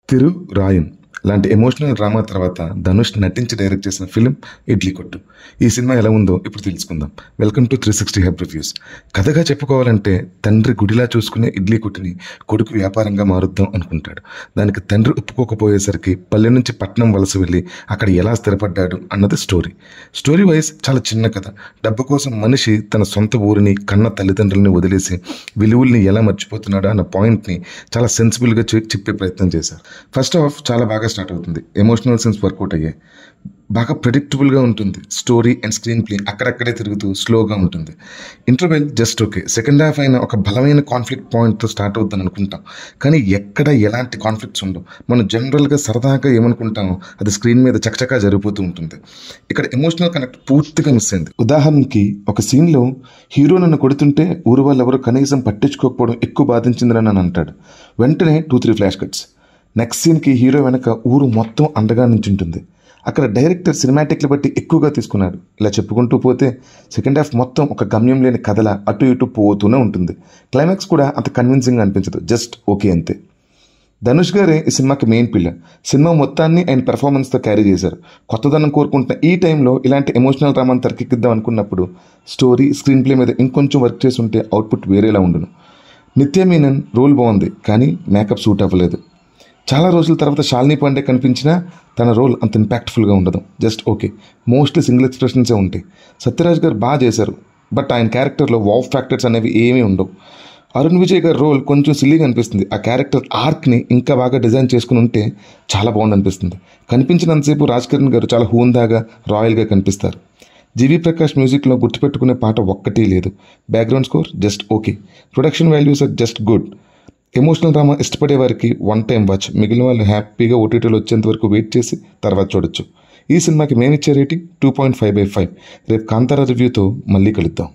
తిరు రాయన్ లాంటి emotional drama తర్వాత ధనుష్ నటించి డైరెక్ట్ చేసిన ఫిలిం ఇడ్లీ కొట్టు. ఈ సినిమా ఎలా ఉందో ఇప్పుడు తెలుసుకుందాం. Welcome to 360 హెబ్ reviews. కథగా చెప్పుకోవాలంటే తండ్రి గుడిలా చూసుకునే ఇడ్లీ కొట్టుని కొడుకు వ్యాపారంగా మారుద్దాం అనుకుంటాడు. దానికి తండ్రి ఒప్పుకోకపోయేసరికి పల్లె నుంచి పట్నం వలస వెళ్ళి అక్కడ ఎలా స్థిరపడ్డాడు అన్నది స్టోరీ వైజ్ చాలా చిన్న కథ. డబ్బు కోసం మనిషి తన సొంత ఊరిని కన్న తల్లిదండ్రులని వదిలేసి విలువల్ని ఎలా మర్చిపోతున్నాడు అన్న పాయింట్ని చాలా సెన్సిబుల్గా చెప్పే ప్రయత్నం చేశారు. ఫస్ట్ హాఫ్ చాలా బాగా స్టార్ట్ అవుతుంది. ఎమోషనల్ సీన్స్ వర్కౌట్ అయ్యాయి. బాగా ప్రెడిక్టబుల్గా ఉంటుంది. స్టోరీ అండ్ స్క్రీన్ ప్లే అక్కడక్కడే తిరుగుతూ స్లోగా ఉంటుంది. Interval just okay. Second half అయిన ఒక బలమైన కాన్ఫ్లిక్ట్ పాయింట్తో స్టార్ట్ అవుతుందని అనుకుంటాం, కానీ ఎక్కడ ఎలాంటి కాన్ఫ్లిక్ట్స్ ఉండవు. మనం జనరల్గా సరదాగా ఏమనుకుంటామో అది స్క్రీన్ మీద చకచకా జరిగిపోతూ ఉంటుంది. ఇక్కడ ఎమోషనల్ కనెక్ట్ పూర్తిగా మిస్ అయింది. ఉదాహరణకి ఒక సీన్లో హీరో నన్ను కొడుతుంటే ఊరు వాళ్ళు ఎవరు కనీసం పట్టించుకోకపోవడం ఎక్కువ బాధించిందని అని అంటాడు. వెంటనే 2-3 ఫ్లాష్ కట్స్. నెక్స్ట్ సీన్కి హీరో వెనక ఊరు మొత్తం అండగా నించుంటుంది. అక్కడ డైరెక్టర్ సినిమాటిక్లు బట్టి ఎక్కువగా తీసుకున్నాడు. ఇలా చెప్పుకుంటూ పోతే సెకండ్ హాఫ్ మొత్తం ఒక గమ్యం లేని కథల అటు ఇటు పోతూనే ఉంటుంది. క్లైమాక్స్ కూడా అంత కన్విన్సింగ్గా అనిపించదు, జస్ట్ ఓకే అంతే. ధనుష్ గారే ఈ సినిమాకి మెయిన్ పిల్లర్. సినిమా మొత్తాన్ని ఆయన పెర్ఫార్మెన్స్తో క్యారీ చేశారు. కొత్తదనం కోరుకుంటున్న ఈ టైంలో ఇలాంటి ఎమోషనల్ డ్రామాని తెరకెక్కిద్దాం అనుకున్నప్పుడు స్టోరీ స్క్రీన్ ప్లే మీద ఇంకొంచెం వర్క్ చేసి ఉంటే అవుట్పుట్ వేరేలా ఉండును. నిత్య మీనన్ రోల్ బాగుంది, కానీ మేకప్ సూట్ అవ్వలేదు. చాలా రోజుల తర్వాత శాలిని పాండే కనిపించినా తన రోల్ అంత ఇంపాక్ట్ఫుల్గా ఉండదు, జస్ట్ ఓకే. మోస్ట్లీ సింగిల్ ఎక్స్ప్రెషన్సే ఉంటాయి. సత్యరాజ్ గారు బాగా చేశారు, బట్ ఆయన క్యారెక్టర్లో వావ్ ఫ్యాక్టర్స్ అనేవి ఏమీ ఉండవు. అరుణ్ విజయ్ గారి రోల్ కొంచెం సిల్లీగా అనిపిస్తుంది. ఆ క్యారెక్టర్ ఆర్క్ని ఇంకా బాగా డిజైన్ చేసుకుని ఉంటే చాలా బాగుంది అనిపిస్తుంది. కనిపించినంతసేపు రాజ్ కిరణ్ గారు చాలా హూందాగా రాయల్గా కనిపిస్తారు. జీవి ప్రకాష్ మ్యూజిక్లో గుర్తుపెట్టుకునే పాట ఒక్కటీ లేదు. Background score just okay. Production values are just good. Emotional drama ఇష్టపడే వారికి వన్ టైం వాచ్. మిగిలిన వాళ్ళు హ్యాపీగా ఓటీటీలో వచ్చేంత వరకు వెయిట్ చేసి తర్వాత చూడొచ్చు. ఈ సినిమాకి మేము ఇచ్చే రేటింగ్ 2.5/5. రేపు కాంతారా రివ్యూతో మళ్ళీ కలుద్దాం.